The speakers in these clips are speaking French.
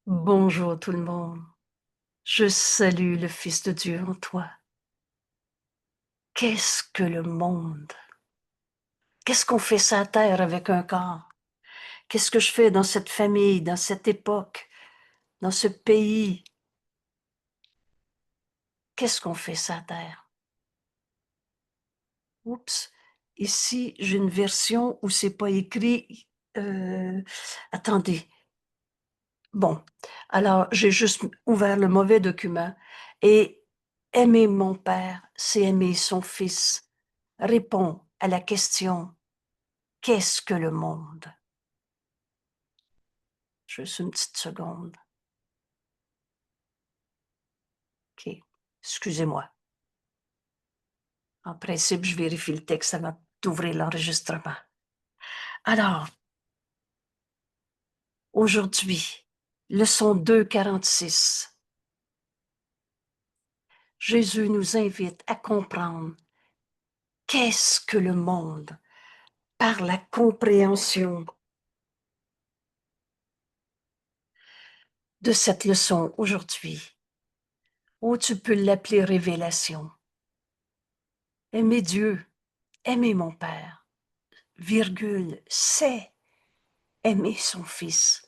Bonjour tout le monde. Je salue le Fils de Dieu en toi. Qu'est-ce que le monde? Qu'est-ce qu'on fait sur la terre avec un corps? Qu'est-ce que je fais dans cette famille, dans cette époque, dans ce pays? Qu'est-ce qu'on fait sur la terre? Oups, ici j'ai une version où c'est pas écrit. euh, Attendez. Bon, alors j'ai juste ouvert le mauvais document et aimer mon père, c'est aimer son fils. Répond à la question: qu'est-ce que le monde? Juste une petite seconde. OK. Excusez-moi. En principe, je vérifie le texte avant d'ouvrir l'enregistrement. Alors, aujourd'hui, leçon 2,46. Jésus nous invite à comprendre qu'est-ce que le monde par la compréhension de cette leçon aujourd'hui. Ou tu peux l'appeler révélation. Aimer Dieu, aimer mon Père, virgule, c'est aimer son Fils.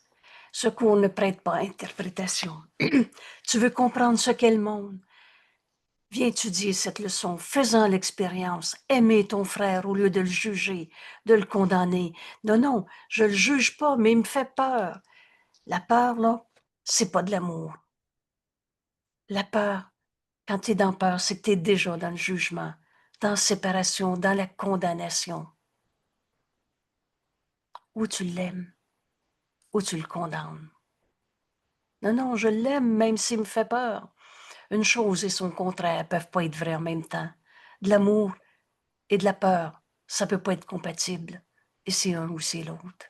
Ce qu'on ne prête pas à interprétation. Tu veux comprendre ce qu'est le monde? Viens étudier cette leçon, faisant l'expérience. Aimer ton frère au lieu de le juger, de le condamner. Non, non, je le juge pas, mais il me fait peur. La peur, là, c'est pas de l'amour. La peur, quand tu es dans peur, c'est que tu es déjà dans le jugement, dans la séparation, dans la condamnation. Ou tu l'aimes, ou tu le condamnes. Non, non, je l'aime même s'il me fait peur. Une chose et son contraire ne peuvent pas être vraies en même temps. De l'amour et de la peur, ça ne peut pas être compatible. Et c'est un ou c'est l'autre.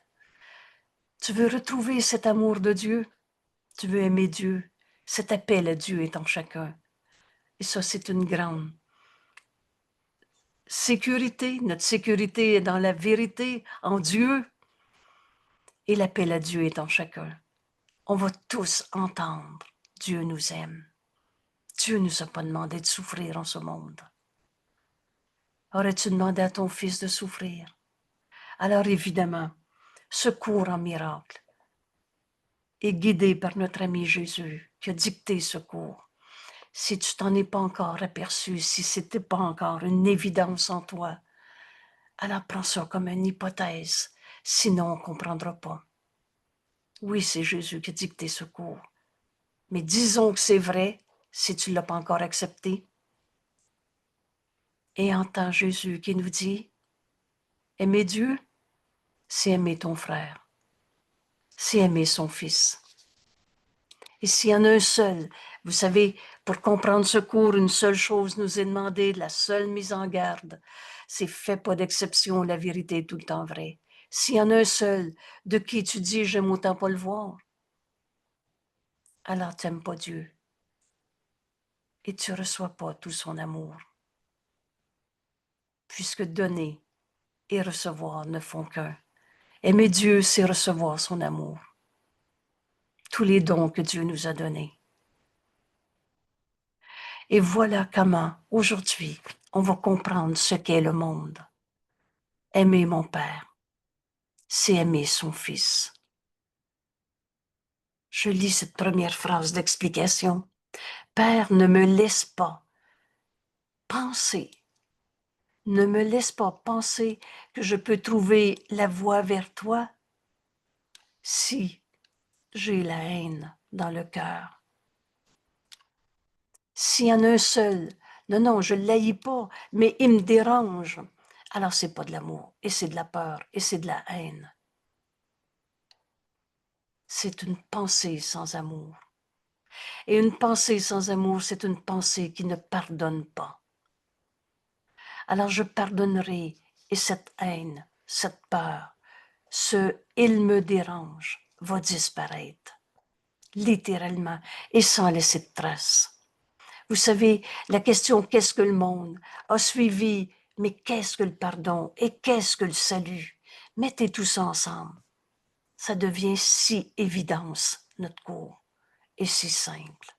Tu veux retrouver cet amour de Dieu? Tu veux aimer Dieu? Cet appel à Dieu est en chacun. Et ça, c'est une grande sécurité. Notre sécurité est dans la vérité, en Dieu. Et l'appel à Dieu est en chacun. On va tous entendre. Dieu nous aime. Dieu ne nous a pas demandé de souffrir en ce monde. Aurais-tu demandé à ton fils de souffrir? Alors évidemment, ce cours en miracle est guidé par notre ami Jésus qui a dicté ce cours. Si tu t'en es pas encore aperçu, si c'était pas encore une évidence en toi, alors prends ça comme une hypothèse, sinon on ne comprendra pas. Oui, c'est Jésus qui a dicté ce cours, mais disons que c'est vrai si tu ne l'as pas encore accepté. Et entends Jésus qui nous dit: aimer Dieu, c'est aimer ton frère, c'est aimer son fils. Et s'il y en a un seul, vous savez, pour comprendre ce cours, une seule chose nous est demandée, la seule mise en garde, c'est: fais pas d'exception, la vérité est tout le temps vraie. S'il y en a un seul de qui tu dis j'aime autant pas le voir, alors tu n'aimes pas Dieu et tu ne reçois pas tout son amour. Puisque donner et recevoir ne font qu'un. Aimer Dieu, c'est recevoir son amour. Tous les dons que Dieu nous a donnés. Et voilà comment, aujourd'hui, on va comprendre ce qu'est le monde. Aimer mon Père, c'est aimer son Fils. Je lis cette première phrase d'explication. Père, ne me laisse pas penser, ne me laisse pas penser que je peux trouver la voie vers toi si j'ai la haine dans le cœur. S'il y en a un seul, non, non, je ne l'haïs pas, mais il me dérange, alors c'est pas de l'amour, et c'est de la peur, et c'est de la haine. C'est une pensée sans amour. Et une pensée sans amour, c'est une pensée qui ne pardonne pas. Alors je pardonnerai, et cette haine, cette peur, ce il me dérange va disparaître, littéralement, et sans laisser de traces. Vous savez, la question qu'est-ce que le monde a suivi, mais qu'est-ce que le pardon et qu'est-ce que le salut? Mettez tout ça ensemble. Ça devient si évidence. notre cours est si simple.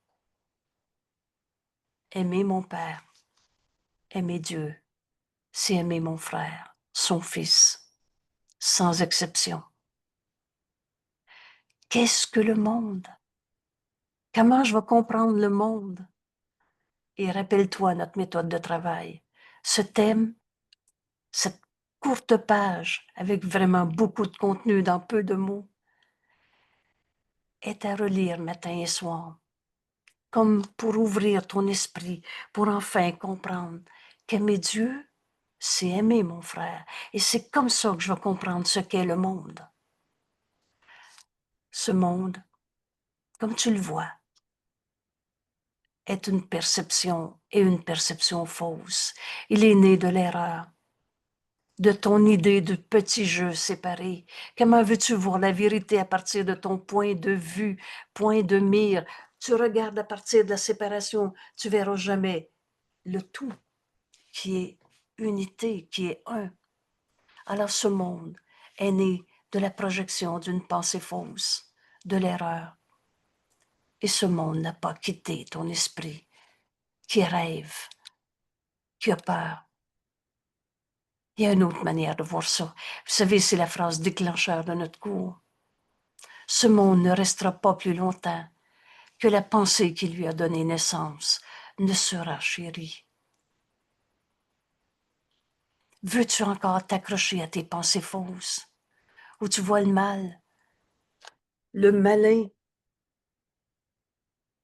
Aimer mon Père, aimer Dieu, c'est aimer mon frère, son fils, sans exception. Qu'est-ce que le monde? Comment je vais comprendre le monde? Et rappelle-toi notre méthode de travail. Ce thème, cette courte page avec vraiment beaucoup de contenu dans peu de mots, est à relire matin et soir, comme pour ouvrir ton esprit, pour enfin comprendre qu'aimer Dieu, c'est aimer mon frère. Et c'est comme ça que je vais comprendre ce qu'est le monde. Ce monde, comme tu le vois, est une perception et une perception fausse. Il est né de l'erreur, de ton idée de petit jeu séparé. Comment veux-tu voir la vérité à partir de ton point de vue, point de mire? Tu regardes à partir de la séparation, tu verras jamais le tout qui est unité, qui est un. Alors ce monde est né de la projection d'une pensée fausse, de l'erreur. Et ce monde n'a pas quitté ton esprit, qui rêve, qui a peur. Il y a une autre manière de voir ça. Vous savez, c'est la phrase déclencheur de notre cours. Ce monde ne restera pas plus longtemps que la pensée qui lui a donné naissance ne sera chérie. Veux-tu encore t'accrocher à tes pensées fausses, où tu vois le mal, le malin,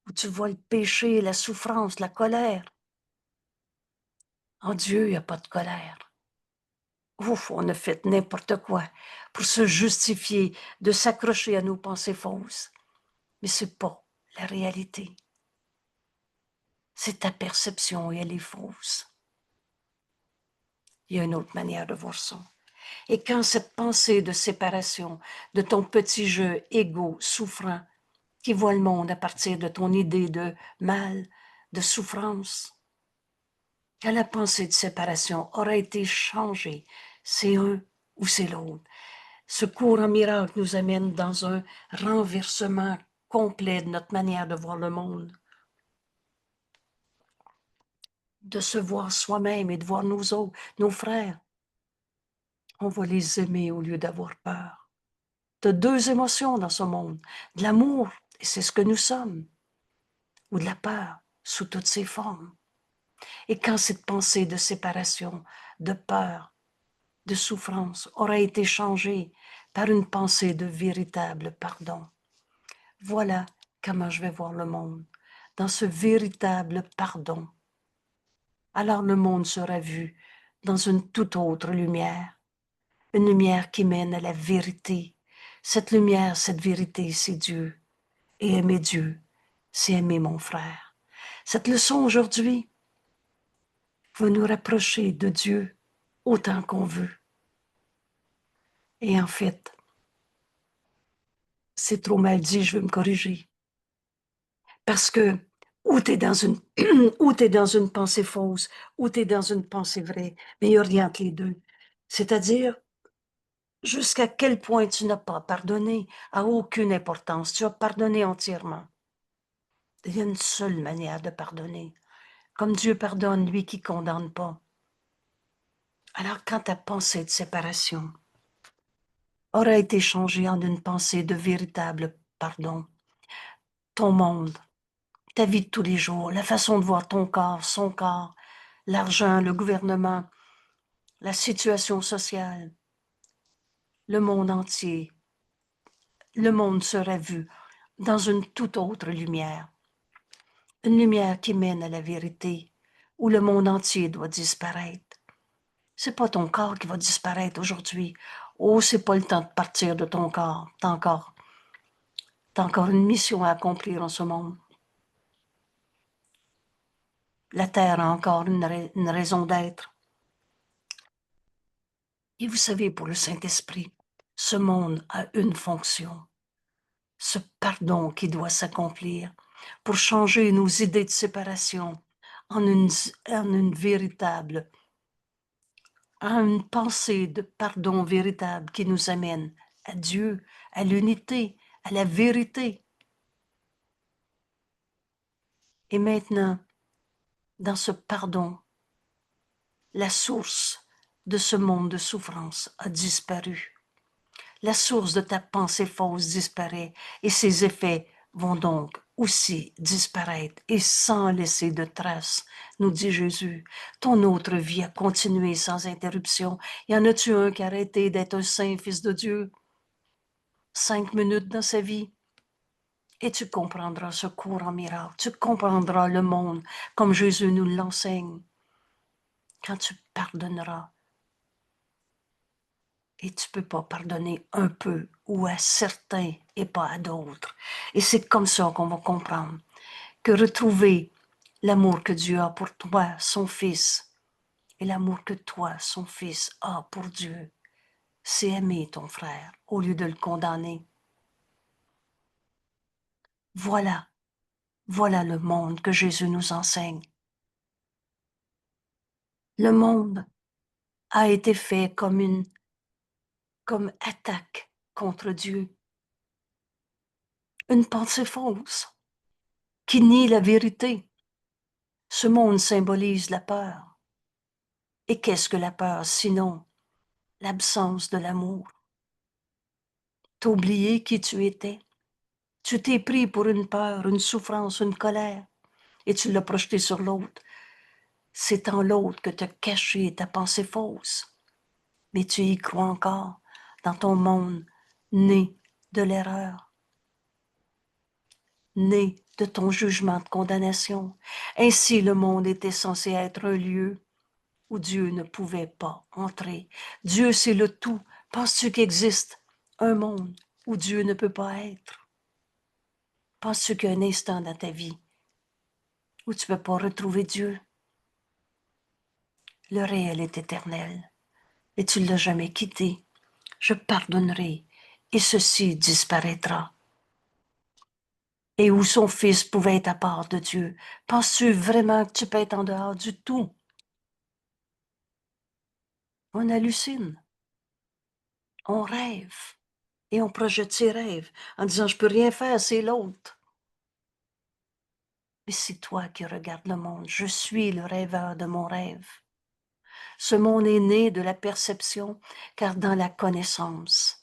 où tu vois le péché, la souffrance, la colère? En Dieu, il n'y a pas de colère. Ouf, on a fait n'importe quoi pour se justifier de s'accrocher à nos pensées fausses. Mais ce n'est pas la réalité. C'est ta perception et elle est fausse. Il y a une autre manière de voir ça. Et quand cette pensée de séparation, de ton petit jeu égo souffrant, qui voit le monde à partir de ton idée de mal, de souffrance, quand la pensée de séparation aura été changée, c'est un ou c'est l'autre. Ce cours en miracle nous amène dans un renversement complet de notre manière de voir le monde, de se voir soi-même et de voir nos autres, nos frères. On va les aimer au lieu d'avoir peur. Tu as deux émotions dans ce monde, de l'amour, et c'est ce que nous sommes, ou de la peur, sous toutes ses formes. Et quand cette pensée de séparation, de peur, de souffrance aura été changée par une pensée de véritable pardon, voilà comment je vais voir le monde, dans ce véritable pardon. Alors le monde sera vu dans une toute autre lumière, une lumière qui mène à la vérité. Cette lumière, cette vérité, c'est Dieu. Et aimer Dieu, c'est aimer mon frère. Cette leçon aujourd'hui va nous rapprocher de Dieu autant qu'on veut. Et en fait, c'est trop mal dit, je veux me corriger. Parce que ou tu es dans une ou t'es dans une pensée fausse, ou tu es dans une pensée vraie, mais il n'y a rien entre les deux. C'est-à-dire, jusqu'à quel point tu n'as pas pardonné a aucune importance. Tu as pardonné entièrement. Il y a une seule manière de pardonner. Comme Dieu pardonne, lui qui ne condamne pas. Alors quand ta pensée de séparation aura été changée en une pensée de véritable pardon, ton monde, ta vie de tous les jours, la façon de voir ton corps, son corps, l'argent, le gouvernement, la situation sociale, le monde entier, le monde sera vu dans une toute autre lumière. Une lumière qui mène à la vérité, où le monde entier doit disparaître. C'est pas ton corps qui va disparaître aujourd'hui. Oh, c'est pas le temps de partir de ton corps. T'as encore une mission à accomplir en ce monde. La terre a encore une raison d'être. Et vous savez, pour le Saint-Esprit, ce monde a une fonction. Ce pardon qui doit s'accomplir pour changer nos idées de séparation en une véritable, en une pensée de pardon véritable qui nous amène à Dieu, à l'unité, à la vérité. Et maintenant, dans ce pardon, la source de ce monde de souffrance a disparu. La source de ta pensée fausse disparaît et ses effets vont donc aussi disparaître et sans laisser de traces, nous dit Jésus. Ton autre vie a continué sans interruption. Y en a-tu un qui a arrêté d'être un saint fils de Dieu 5 minutes dans sa vie? Et tu comprendras ce cours en miracle. Tu comprendras le monde comme Jésus nous l'enseigne. Quand tu pardonneras, et tu peux pas pardonner un peu ou à certains et pas à d'autres. Et c'est comme ça qu'on va comprendre que retrouver l'amour que Dieu a pour toi, son Fils, et l'amour que toi, son Fils, a pour Dieu, c'est aimer ton frère au lieu de le condamner. Voilà, voilà le monde que Jésus nous enseigne. Le monde a été fait comme attaque contre Dieu. Une pensée fausse qui nie la vérité. Ce monde symbolise la peur. Et qu'est-ce que la peur sinon l'absence de l'amour? T'as oublié qui tu étais. Tu t'es pris pour une peur, une souffrance, une colère, et tu l'as projeté sur l'autre. C'est en l'autre que tu as caché ta pensée fausse. Mais tu y crois encore dans ton monde né de l'erreur, né de ton jugement de condamnation. Ainsi, le monde était censé être un lieu où Dieu ne pouvait pas entrer. Dieu, c'est le tout. Penses-tu qu'il existe un monde où Dieu ne peut pas être? Penses-tu qu'il y a un instant dans ta vie où tu ne peux pas retrouver Dieu? Le réel est éternel et tu ne l'as jamais quitté. Je pardonnerai et ceci disparaîtra. Et où son fils pouvait être à part de Dieu, penses-tu vraiment que tu peux être en dehors du tout? On hallucine, on rêve et on projette ses rêves en disant je peux rien faire, c'est l'autre. Mais c'est toi qui regardes le monde. Je suis le rêveur de mon rêve. Ce monde est né de la perception, car dans la connaissance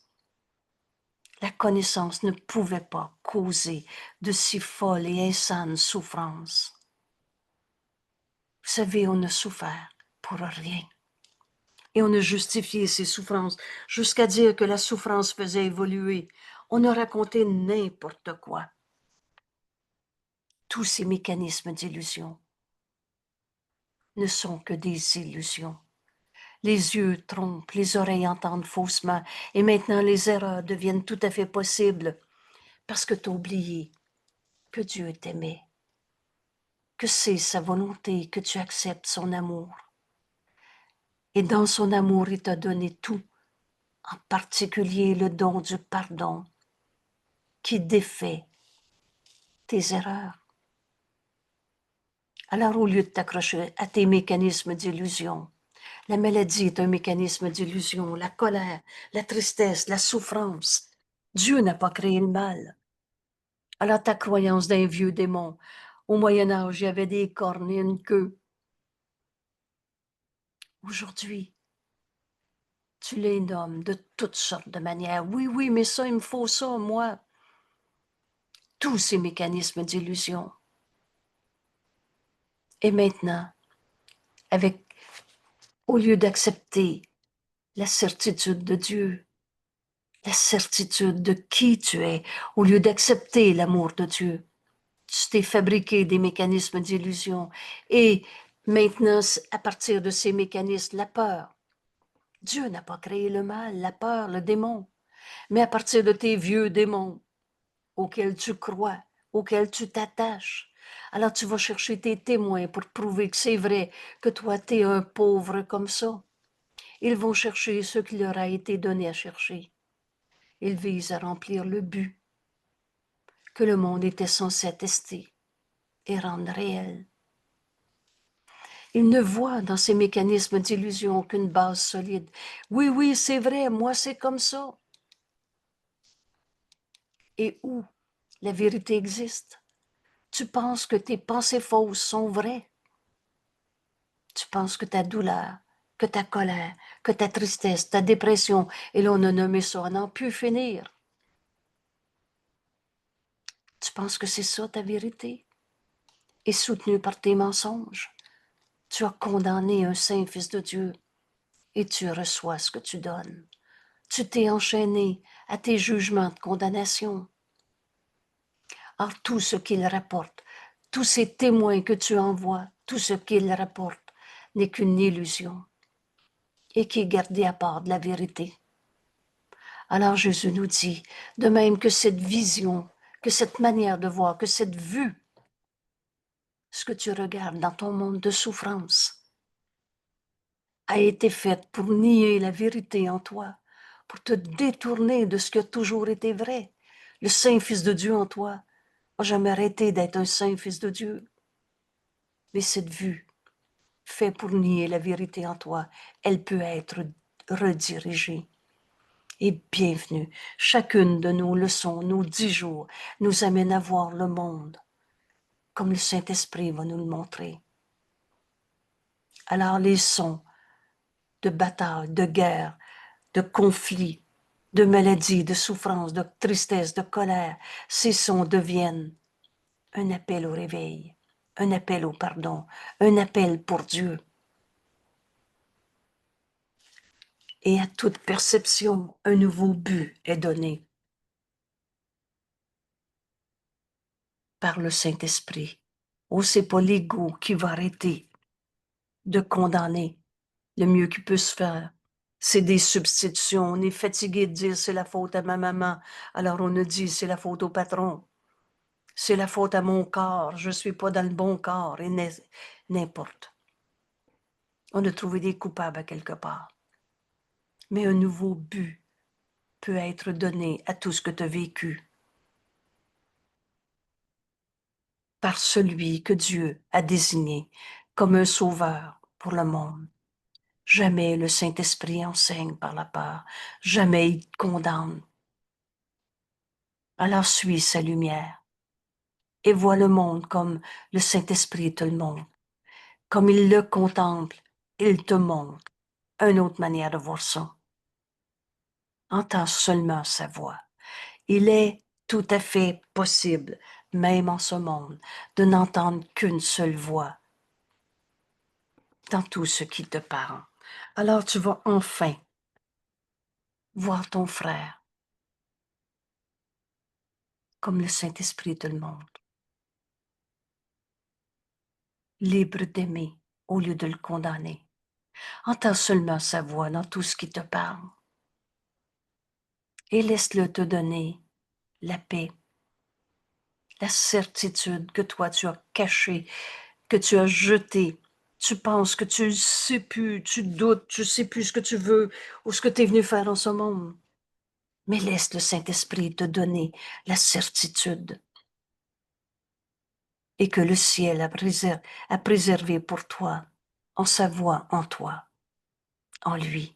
ne pouvait pas causer de si folles et insanes souffrances. Vous savez, on a souffert pour rien. Et on a justifié ces souffrances jusqu'à dire que la souffrance faisait évoluer. On a raconté n'importe quoi. Tous ces mécanismes d'illusion ne sont que des illusions. Les yeux trompent, les oreilles entendent faussement, et maintenant les erreurs deviennent tout à fait possibles parce que tu as oublié que Dieu t'aimait, que c'est sa volonté que tu acceptes son amour. Et dans son amour, il t'a donné tout, en particulier le don du pardon qui défait tes erreurs. Alors, au lieu de t'accrocher à tes mécanismes d'illusion, la maladie est un mécanisme d'illusion, la colère, la tristesse, la souffrance. Dieu n'a pas créé le mal. Alors ta croyance d'un vieux démon, au Moyen Âge, il y avait des cornes et une queue. Aujourd'hui, tu les nommes de toutes sortes de manières. Oui, oui, mais ça, il me faut ça, moi. Tous ces mécanismes d'illusion. Et maintenant, au lieu d'accepter la certitude de Dieu, la certitude de qui tu es, au lieu d'accepter l'amour de Dieu, tu t'es fabriqué des mécanismes d'illusion. Et maintenant, à partir de ces mécanismes, la peur. Dieu n'a pas créé le mal, la peur, le démon. Mais à partir de tes vieux démons auxquels tu crois, auxquels tu t'attaches, alors tu vas chercher tes témoins pour prouver que c'est vrai que toi, tu es un pauvre comme ça. Ils vont chercher ce qui leur a été donné à chercher. Ils visent à remplir le but que le monde était censé attester et rendre réel. Ils ne voient dans ces mécanismes d'illusion qu'une base solide. Oui, oui, c'est vrai, moi c'est comme ça. Et où la vérité existe, Tu penses que tes pensées fausses sont vraies. Tu penses que ta douleur, que ta colère, que ta tristesse, ta dépression, et l'on a nommé ça à n'en plus finir. Tu penses que c'est ça ta vérité? Et soutenu par tes mensonges, tu as condamné un saint fils de Dieu et tu reçois ce que tu donnes. Tu t'es enchaîné à tes jugements de condamnation. Or, tout ce qu'il rapporte, tous ces témoins que tu envoies, tout ce qu'il rapporte n'est qu'une illusion et qui est gardé à part de la vérité. Alors Jésus nous dit, de même que cette vision, que cette manière de voir, que cette vue, ce que tu regardes dans ton monde de souffrance, a été faite pour nier la vérité en toi, pour te détourner de ce qui a toujours été vrai. Le Saint Fils de Dieu en toi n'a jamais arrêté d'être un Saint Fils de Dieu. Mais cette vue, faite pour nier la vérité en toi, elle peut être redirigée. Et bienvenue, chacune de nos leçons, nos 10 jours, nous amène à voir le monde comme le Saint-Esprit va nous le montrer. Alors les sons de bataille, de guerre, de conflit, de maladie, de souffrance, de tristesse, de colère, ces sons deviennent un appel au réveil, un appel au pardon, un appel pour Dieu. Et à toute perception, un nouveau but est donné par le Saint-Esprit. Oh, c'est pas l'ego qui va arrêter de condamner le mieux qu'il peut se faire. C'est des substitutions. On est fatigué de dire c'est la faute à ma maman. Alors on a dit c'est la faute au patron. C'est la faute à mon corps. Je suis pas dans le bon corps. Et n'importe. On a trouvé des coupables à quelque part. Mais un nouveau but peut être donné à tout ce que tu as vécu par celui que Dieu a désigné comme un sauveur pour le monde. Jamais le Saint-Esprit enseigne par la peur. Jamais il condamne. Alors suis sa lumière et vois le monde comme le Saint-Esprit te le montre. Comme il le contemple, il te montre une autre manière de voir ça. Entends seulement sa voix. Il est tout à fait possible, même en ce monde, de n'entendre qu'une seule voix dans tout ce qui te parle. Alors tu vas enfin voir ton frère comme le Saint-Esprit te le montre, libre d'aimer au lieu de le condamner. Entends seulement sa voix dans tout ce qui te parle et laisse-le te donner la paix, la certitude que toi tu as cachée, que tu as jetée. Tu penses que tu ne sais plus, tu doutes, tu ne sais plus ce que tu veux ou ce que tu es venu faire dans ce monde. Mais laisse le Saint-Esprit te donner la certitude et que le ciel a préservé pour toi, en sa voix en toi, en lui.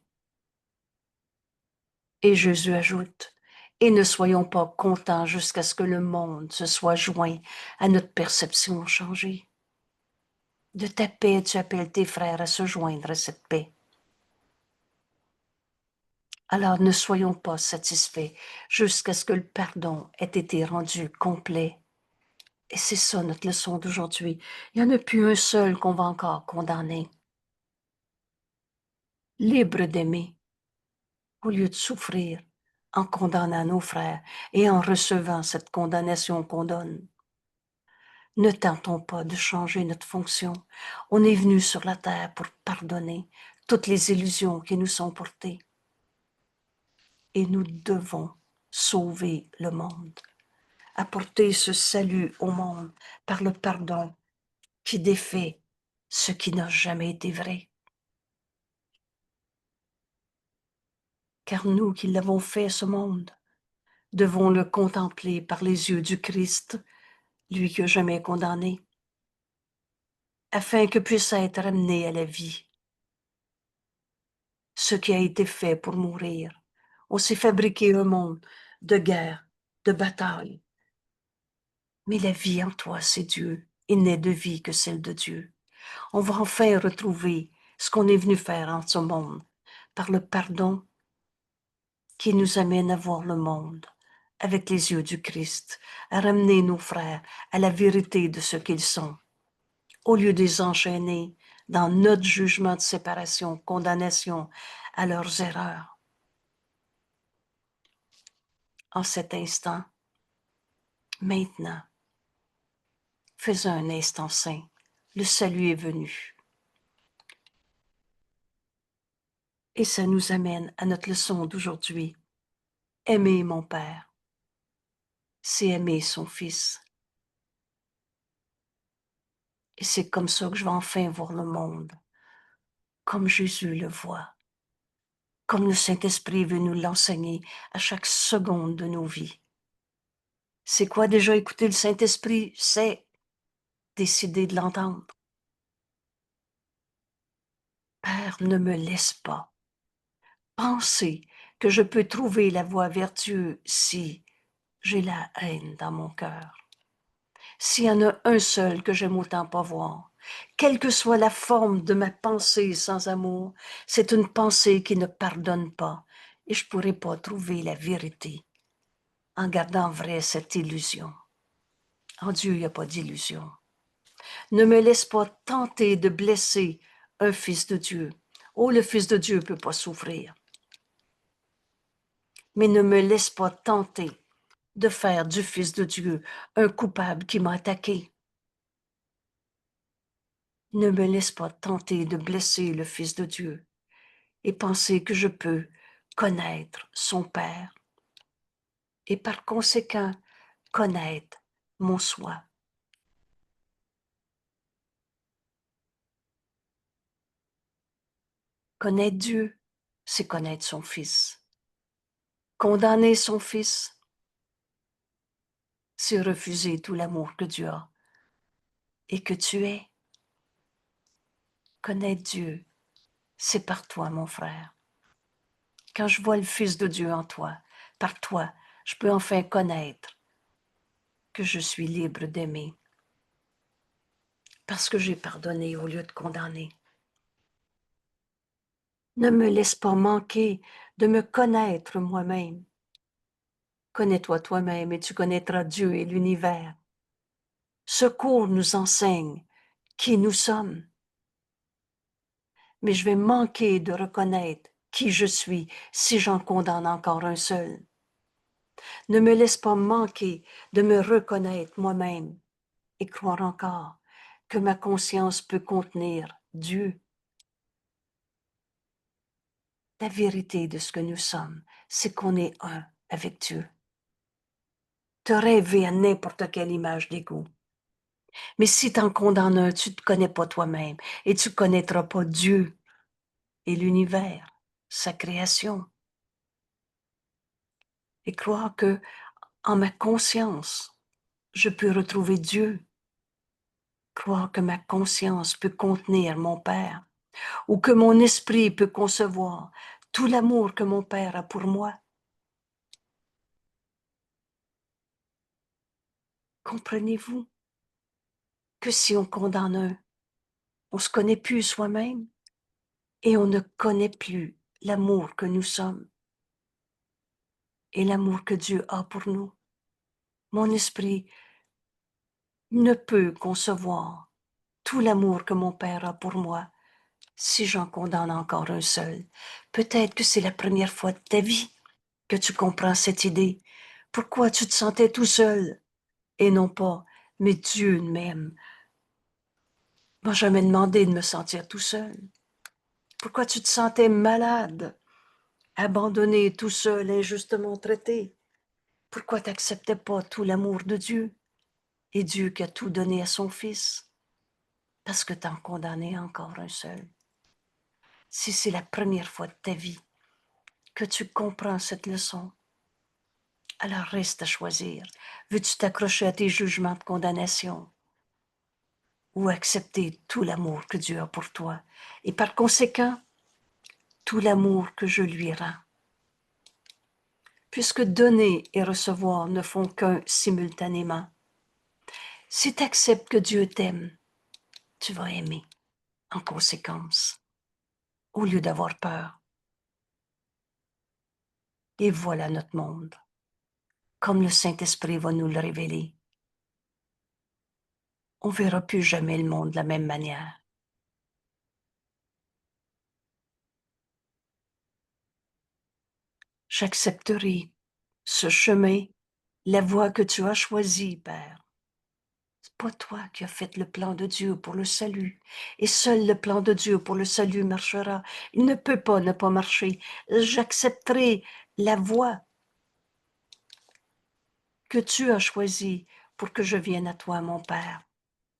Et Jésus ajoute, et ne soyons pas contents jusqu'à ce que le monde se soit joint à notre perception changée. De ta paix, tu appelles tes frères à se joindre à cette paix. Alors ne soyons pas satisfaits jusqu'à ce que le pardon ait été rendu complet. Et c'est ça notre leçon d'aujourd'hui. Il n'y en a plus un seul qu'on va encore condamner. Libre d'aimer, au lieu de souffrir en condamnant nos frères et en recevant cette condamnation qu'on donne. Ne tentons pas de changer notre fonction. On est venu sur la terre pour pardonner toutes les illusions qui nous sont portées. Et nous devons sauver le monde, apporter ce salut au monde par le pardon qui défait ce qui n'a jamais été vrai. Car nous qui l'avons fait, ce monde, devons le contempler par les yeux du Christ, lui qui n'a jamais condamné, afin que puisse être amené à la vie ce qui a été fait pour mourir. On s'est fabriqué un monde de guerre, de bataille. Mais la vie en toi, c'est Dieu. Il n'est de vie que celle de Dieu. On va enfin retrouver ce qu'on est venu faire en ce monde, par le pardon qui nous amène à voir le monde avec les yeux du Christ, à ramener nos frères à la vérité de ce qu'ils sont, au lieu de les enchaîner dans notre jugement de séparation, condamnation à leurs erreurs. En cet instant, maintenant, faisons un instant saint. Le salut est venu. Et ça nous amène à notre leçon d'aujourd'hui. Aimer mon Père, c'est aimer son Fils. Et c'est comme ça que je vais enfin voir le monde, comme Jésus le voit, comme le Saint-Esprit veut nous l'enseigner à chaque seconde de nos vies. C'est quoi déjà écouter le Saint-Esprit? C'est décider de l'entendre. Père, ne me laisse pas penser que je peux trouver la voie vers Dieu si j'ai la haine dans mon cœur. S'il y en a un seul que j'aime autant pas voir, quelle que soit la forme de ma pensée sans amour, c'est une pensée qui ne pardonne pas et je ne pourrai pas trouver la vérité en gardant vrai cette illusion. En Dieu, il n'y a pas d'illusion. Ne me laisse pas tenter de blesser un fils de Dieu. Oh, le fils de Dieu ne peut pas souffrir. Mais ne me laisse pas tenter de faire du fils de Dieu un coupable qui m'a attaqué. Ne me laisse pas tenter de blesser le Fils de Dieu et penser que je peux connaître son Père et par conséquent connaître mon soi. Connaître Dieu, c'est connaître son Fils. Condamner son Fils, c'est refuser tout l'amour que Dieu a et que tu es. Connaître Dieu, c'est par toi, mon frère. Quand je vois le Fils de Dieu en toi, par toi, je peux enfin connaître que je suis libre d'aimer parce que j'ai pardonné au lieu de condamner. Ne me laisse pas manquer de me connaître moi-même. Connais-toi toi-même et tu connaîtras Dieu et l'univers. Ce cours nous enseigne qui nous sommes. Mais je vais manquer de reconnaître qui je suis si j'en condamne encore un seul. Ne me laisse pas manquer de me reconnaître moi-même et croire encore que ma conscience peut contenir Dieu. La vérité de ce que nous sommes, c'est qu'on est un avec Dieu. Te rêver à n'importe quelle image d'ego. Mais si t'en condamnes un, tu ne te connais pas toi-même et tu ne connaîtras pas Dieu et l'univers, sa création. Et croire que en ma conscience, je peux retrouver Dieu. Croire que ma conscience peut contenir mon Père ou que mon esprit peut concevoir tout l'amour que mon Père a pour moi. Comprenez-vous que si on condamne un, on ne se connaît plus soi-même et on ne connaît plus l'amour que nous sommes et l'amour que Dieu a pour nous. Mon esprit ne peut concevoir tout l'amour que mon Père a pour moi si j'en condamne encore un seul. Peut-être que c'est la première fois de ta vie que tu comprends cette idée. Pourquoi tu te sentais tout seul et non pas, mais Dieu m'aime. M'a jamais demandé de me sentir tout seul. Pourquoi tu te sentais malade, abandonné, tout seul, injustement traité? Pourquoi tu n'acceptais pas tout l'amour de Dieu et Dieu qui a tout donné à son Fils? Parce que t'en condamnais encore un seul. Si c'est la première fois de ta vie que tu comprends cette leçon, alors reste à choisir. Veux-tu t'accrocher à tes jugements de condamnation ou accepter tout l'amour que Dieu a pour toi et par conséquent, tout l'amour que je lui rends? Puisque donner et recevoir ne font qu'un simultanément, Si tu acceptes que Dieu t'aime, tu vas aimer en conséquence, au lieu d'avoir peur. Et voilà notre monde, comme le Saint-Esprit va nous le révéler. On ne verra plus jamais le monde de la même manière. J'accepterai ce chemin, la voie que tu as choisie, Père. C'est pas toi qui as fait le plan de Dieu pour le salut. Et seul le plan de Dieu pour le salut marchera. Il ne peut pas ne pas marcher. J'accepterai la voie que tu as choisie pour que je vienne à toi, mon Père.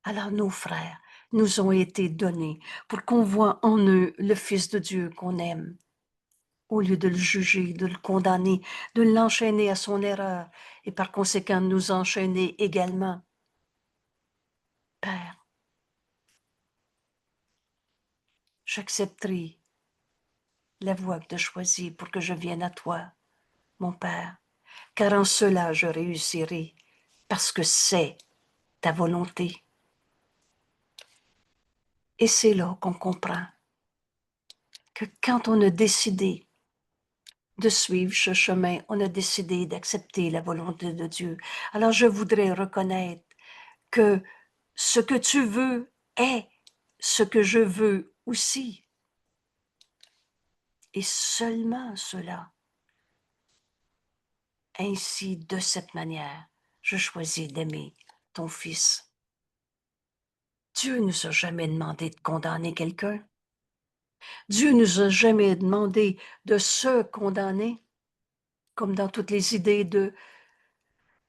Alors nos frères nous ont été donnés pour qu'on voit en eux le Fils de Dieu qu'on aime. Au lieu de le juger, de le condamner, de l'enchaîner à son erreur et par conséquent de nous enchaîner également. Père, j'accepterai la voie que tu as choisie pour que je vienne à toi, mon Père, car en cela je réussirai, parce que c'est ta volonté. Et c'est là qu'on comprend que quand on a décidé de suivre ce chemin, on a décidé d'accepter la volonté de Dieu. Alors je voudrais reconnaître que ce que tu veux est ce que je veux aussi. Et seulement cela. Ainsi, de cette manière, je choisis d'aimer ton Fils. Dieu ne nous a jamais demandé de condamner quelqu'un. Dieu ne nous a jamais demandé de se condamner, comme dans toutes les idées de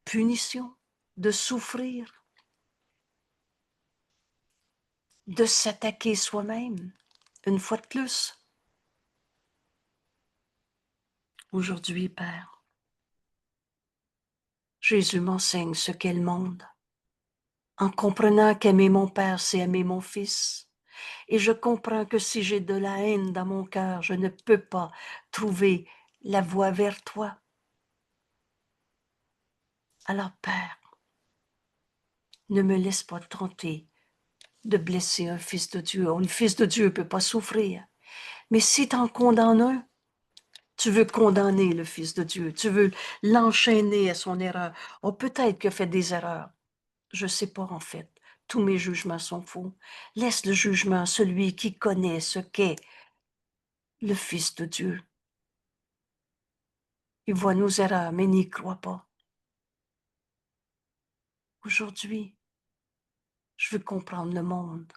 punition, de souffrir, de s'attaquer soi-même, une fois de plus. Aujourd'hui, Père, Jésus m'enseigne ce qu'est le monde, en comprenant qu'aimer mon Père, c'est aimer mon Fils. Et je comprends que si j'ai de la haine dans mon cœur, je ne peux pas trouver la voie vers toi. Alors, Père, ne me laisse pas tenter de blesser un fils de Dieu. Un fils de Dieu ne peut pas souffrir. Mais si tu en condamnes un, tu veux condamner le Fils de Dieu, tu veux l'enchaîner à son erreur. Oh, peut-être qu'il a fait des erreurs. Je ne sais pas en fait. Tous mes jugements sont faux. Laisse le jugement à celui qui connaît ce qu'est le Fils de Dieu. Il voit nos erreurs, mais n'y croit pas. Aujourd'hui, je veux comprendre le monde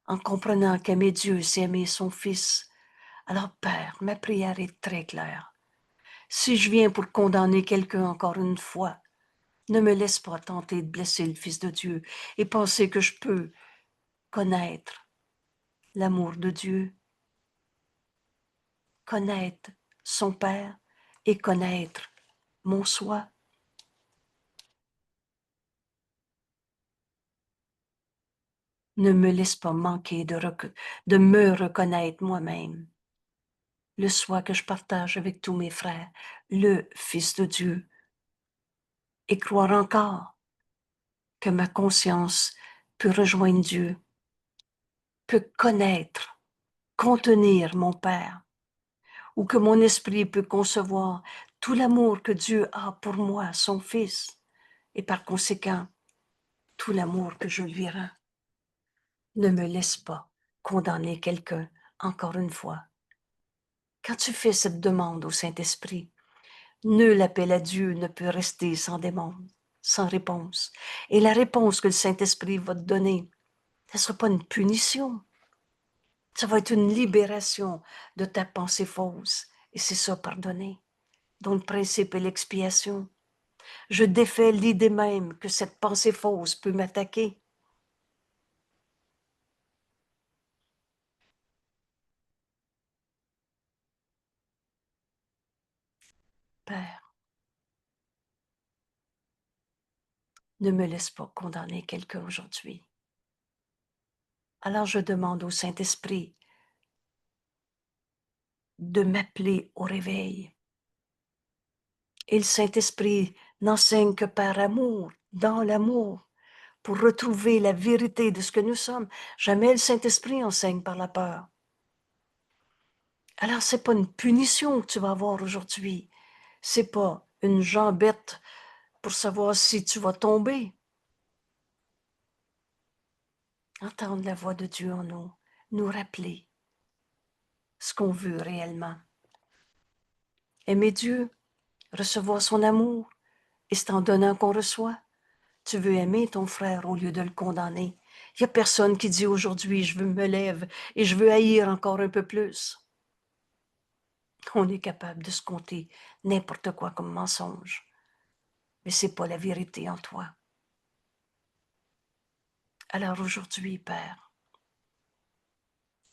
en comprenant qu'aimer Dieu, c'est aimer son Fils. Alors, Père, ma prière est très claire. Si je viens pour condamner quelqu'un encore une fois, ne me laisse pas tenter de blesser le Fils de Dieu et penser que je peux connaître l'amour de Dieu, connaître son Père et connaître mon soi. Ne me laisse pas manquer de me reconnaître moi-même, le soi que je partage avec tous mes frères, le Fils de Dieu, et croire encore que ma conscience peut rejoindre Dieu, peut connaître, contenir mon Père, ou que mon esprit peut concevoir tout l'amour que Dieu a pour moi, son Fils, et par conséquent, tout l'amour que je lui rends. Ne me laisse pas condamner quelqu'un, encore une fois. Quand tu fais cette demande au Saint-Esprit, nul appel à Dieu ne peut rester sans demande, sans réponse. Et la réponse que le Saint-Esprit va te donner, ce ne sera pas une punition. Ça va être une libération de ta pensée fausse. Et c'est ça, pardonner, dont le principe est l'expiation. Je défais l'idée même que cette pensée fausse peut m'attaquer. Père, ne me laisse pas condamner quelqu'un aujourd'hui. Alors je demande au Saint-Esprit de m'appeler au réveil. Et le Saint-Esprit n'enseigne que par amour, dans l'amour, pour retrouver la vérité de ce que nous sommes. Jamais le Saint-Esprit enseigne par la peur. Alors, c'est pas une punition que tu vas avoir aujourd'hui. C'est pas une jambette pour savoir si tu vas tomber. Entendre la voix de Dieu en nous, nous rappeler ce qu'on veut réellement. Aimer Dieu, recevoir son amour, et c'est en donnant qu'on reçoit. Tu veux aimer ton frère au lieu de le condamner. Il n'y a personne qui dit aujourd'hui, je me lève et je veux haïr encore un peu plus. On est capable de se compter n'importe quoi comme mensonge, mais ce n'est pas la vérité en toi. Alors aujourd'hui, Père,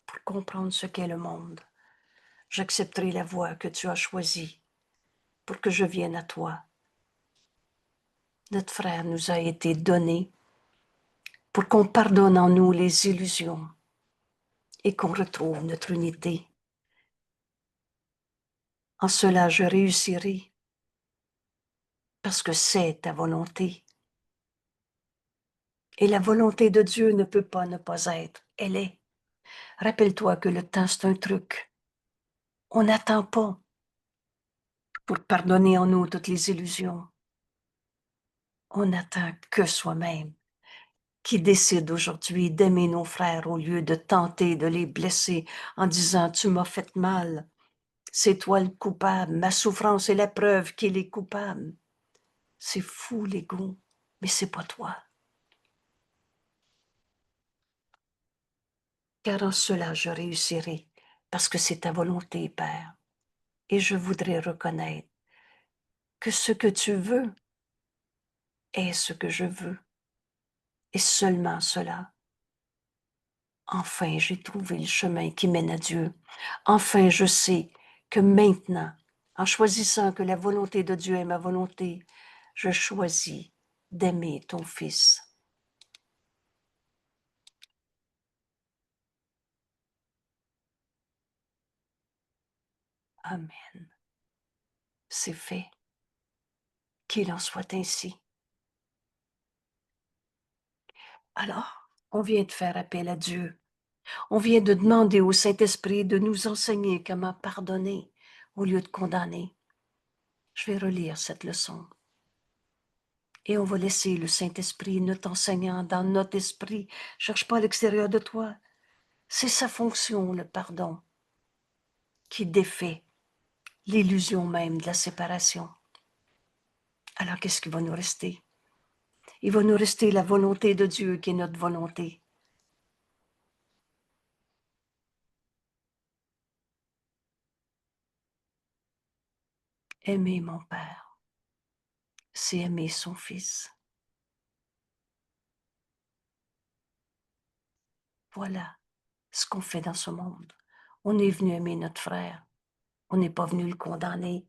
pour comprendre ce qu'est le monde, j'accepterai la voie que tu as choisie pour que je vienne à toi. Notre frère nous a été donné pour qu'on pardonne en nous les illusions et qu'on retrouve notre unité. En cela, je réussirai parce que c'est ta volonté. Et la volonté de Dieu ne peut pas ne pas être. Elle est. Rappelle-toi que le temps, c'est un truc. On n'attend pas pour pardonner en nous toutes les illusions. On n'attend que soi-même, qui décide aujourd'hui d'aimer nos frères au lieu de tenter de les blesser en disant « tu m'as fait mal, c'est toi le coupable, ma souffrance est la preuve qu'il est coupable ». C'est fou l'ego, mais c'est pas toi. Car en cela je réussirai, parce que c'est ta volonté, Père. Et je voudrais reconnaître que ce que tu veux est ce que je veux, et seulement cela. Enfin, j'ai trouvé le chemin qui mène à Dieu. Enfin, je sais que maintenant, en choisissant que la volonté de Dieu est ma volonté, je choisis d'aimer ton Fils. Amen. C'est fait. Qu'il en soit ainsi. Alors, on vient de faire appel à Dieu. On vient de demander au Saint-Esprit de nous enseigner comment pardonner au lieu de condamner. Je vais relire cette leçon. Et on va laisser le Saint-Esprit, notre enseignant, dans notre esprit. Cherche pas à l'extérieur de toi. C'est sa fonction, le pardon, qui défait l'illusion même de la séparation. Alors, qu'est-ce qui va nous rester? Il va nous rester la volonté de Dieu qui est notre volonté. Aimer mon Père, c'est aimer son Fils. Voilà ce qu'on fait dans ce monde. On est venu aimer notre frère. On n'est pas venu le condamner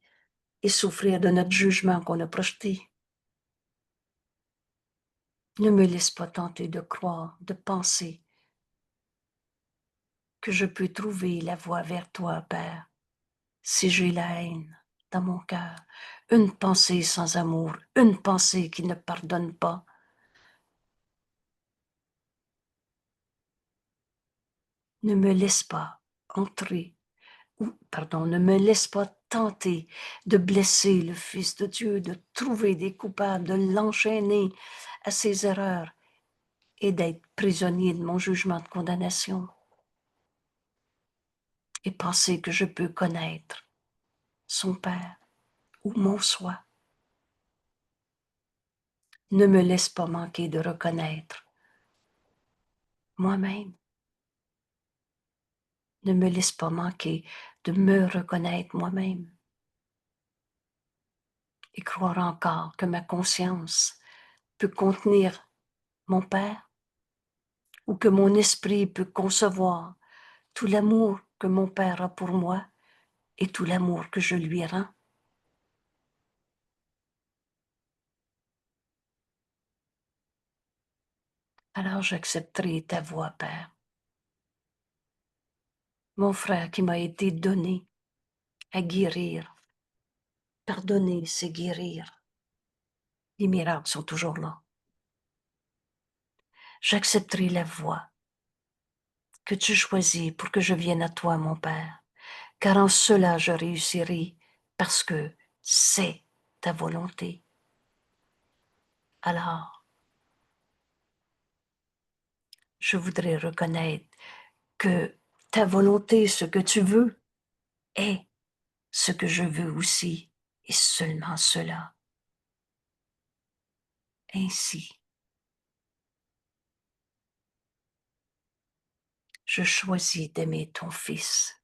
et souffrir de notre jugement qu'on a projeté. Ne me laisse pas tenter de croire, de penser que je peux trouver la voie vers toi, Père, si j'ai la haine dans mon cœur, une pensée sans amour, une pensée qui ne pardonne pas. Ne me laisse pas entrer, ne me laisse pas tenter de blesser le Fils de Dieu, de trouver des coupables, de l'enchaîner à ses erreurs et d'être prisonnier de mon jugement de condamnation. Et penser que je peux connaître son Père ou mon soi. Ne me laisse pas manquer de reconnaître moi-même. Ne me laisse pas manquer de me reconnaître moi-même. Et croire encore que ma conscience peut contenir mon Père ou que mon esprit peut concevoir tout l'amour que mon Père a pour moi et tout l'amour que je lui rends. Alors j'accepterai ta voix, Père. Mon frère qui m'a été donné à guérir. Pardonner, c'est guérir. Les miracles sont toujours là. J'accepterai la voie que tu choisis pour que je vienne à toi, mon Père, car en cela je réussirai parce que c'est ta volonté. Alors, je voudrais reconnaître que ta volonté, ce que tu veux, est ce que je veux aussi, et seulement cela. Ainsi, je choisis d'aimer ton Fils.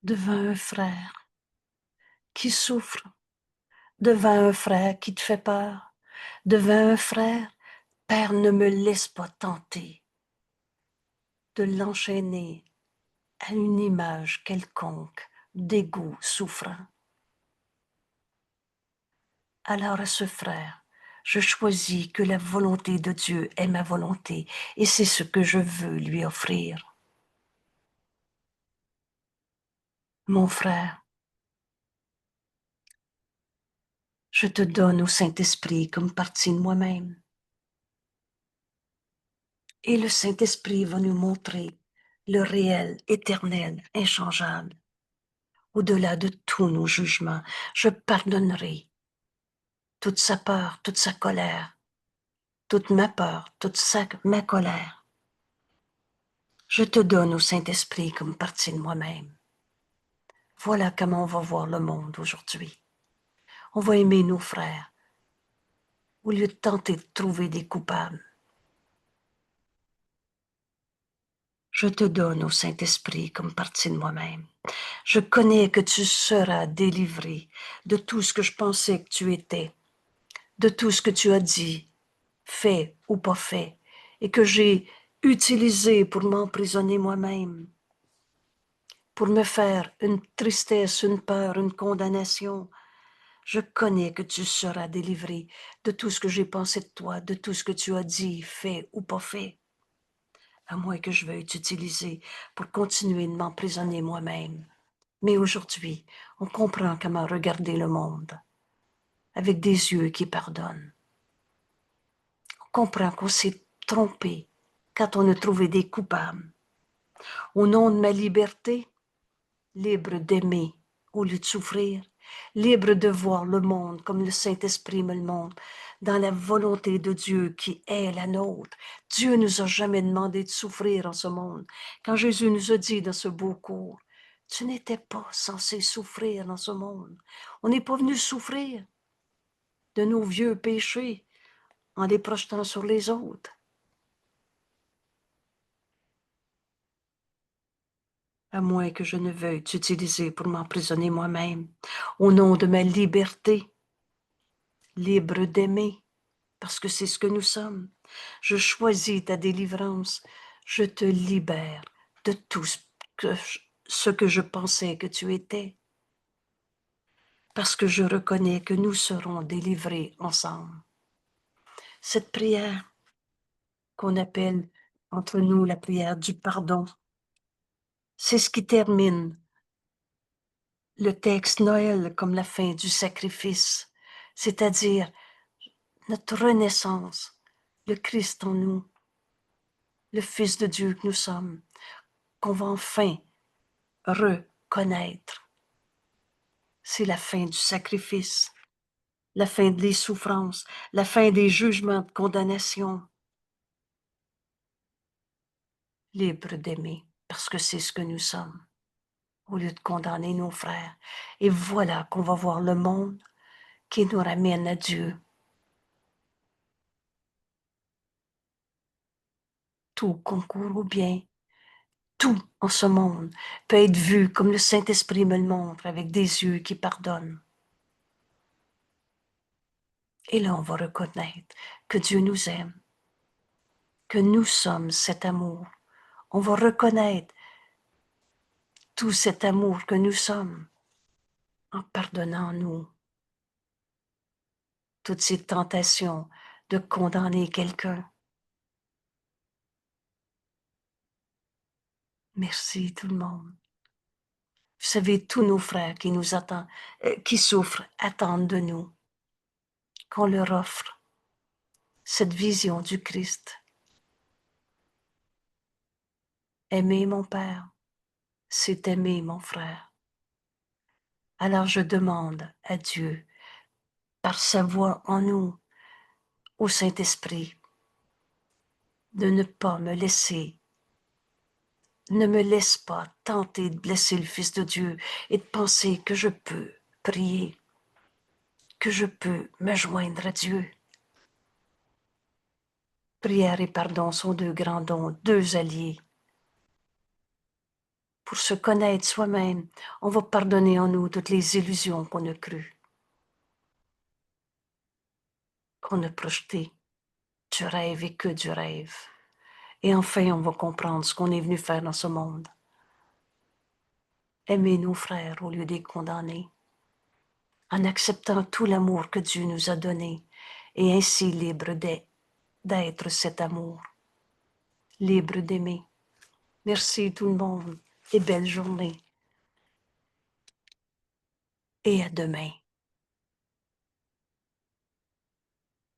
Devant un frère qui souffre, devant un frère qui te fait peur, devant un frère, Père, ne me laisse pas tenter de l'enchaîner à une image quelconque d'égout souffrant. Alors à ce frère, je choisis que la volonté de Dieu est ma volonté et c'est ce que je veux lui offrir. Mon frère, je te donne au Saint-Esprit comme partie de moi-même. Et le Saint-Esprit va nous montrer le réel, éternel, inchangeable. Au-delà de tous nos jugements, je pardonnerai toute sa peur, toute sa colère, toute ma peur, ma colère. Je te donne au Saint-Esprit comme partie de moi-même. Voilà comment on va voir le monde aujourd'hui. On va aimer nos frères au lieu de tenter de trouver des coupables. Je te donne au Saint-Esprit comme partie de moi-même. Je connais que tu seras délivré de tout ce que je pensais que tu étais, de tout ce que tu as dit, fait ou pas fait, et que j'ai utilisé pour m'emprisonner moi-même, pour me faire une tristesse, une peur, une condamnation. Je connais que tu seras délivré de tout ce que j'ai pensé de toi, de tout ce que tu as dit, fait ou pas fait, à moins que je veuille t'utiliser pour continuer de m'emprisonner moi-même. Mais aujourd'hui, on comprend comment regarder le monde avec des yeux qui pardonnent. On comprend qu'on s'est trompé quand on a trouvé des coupables. Au nom de ma liberté, libre d'aimer au lieu de souffrir, libre de voir le monde comme le Saint-Esprit me le montre, dans la volonté de Dieu qui est la nôtre. Dieu nous a jamais demandé de souffrir en ce monde. Quand Jésus nous a dit dans ce beau cours, tu n'étais pas censé souffrir dans ce monde. On n'est pas venu souffrir. de nos vieux péchés en les projetant sur les autres. À moins que je ne veuille t'utiliser pour m'emprisonner moi-même, au nom de ma liberté, libre d'aimer, parce que c'est ce que nous sommes. Je choisis ta délivrance, je te libère de tout ce que je pensais que tu étais, parce que je reconnais que nous serons délivrés ensemble. Cette prière qu'on appelle entre nous la prière du pardon, c'est ce qui termine le texte Noël comme la fin du sacrifice, c'est-à-dire notre renaissance, le Christ en nous, le Fils de Dieu que nous sommes, qu'on va enfin reconnaître. C'est la fin du sacrifice, la fin des souffrances, la fin des jugements de condamnation. Libre d'aimer, parce que c'est ce que nous sommes, au lieu de condamner nos frères. Et voilà qu'on va voir le monde qui nous ramène à Dieu. Tout concourt au bien. Tout en ce monde peut être vu comme le Saint-Esprit me le montre, avec des yeux qui pardonnent. Et là, on va reconnaître que Dieu nous aime, que nous sommes cet amour. On va reconnaître tout cet amour que nous sommes en pardonnant nous toutes ces tentations de condamner quelqu'un. Merci tout le monde. Vous savez, tous nos frères qui nous attendent, qui souffrent, attendent de nous qu'on leur offre cette vision du Christ. Aimer mon Père, c'est aimer mon frère. Alors je demande à Dieu, par sa voix en nous, au Saint-Esprit, de ne pas me laisser, ne me laisse pas tenter de blesser le Fils de Dieu et de penser que je peux prier, que je peux me joindre à Dieu. Prière et pardon sont deux grands dons, deux alliés. Pour se connaître soi-même, on va pardonner en nous toutes les illusions qu'on a crues, qu'on a projetées, du rêve et que du rêve. Et enfin, on va comprendre ce qu'on est venu faire dans ce monde. Aimer nos frères au lieu de les condamner, en acceptant tout l'amour que Dieu nous a donné, et ainsi libre d'être cet amour, libre d'aimer. Merci tout le monde et belle journée. Et à demain.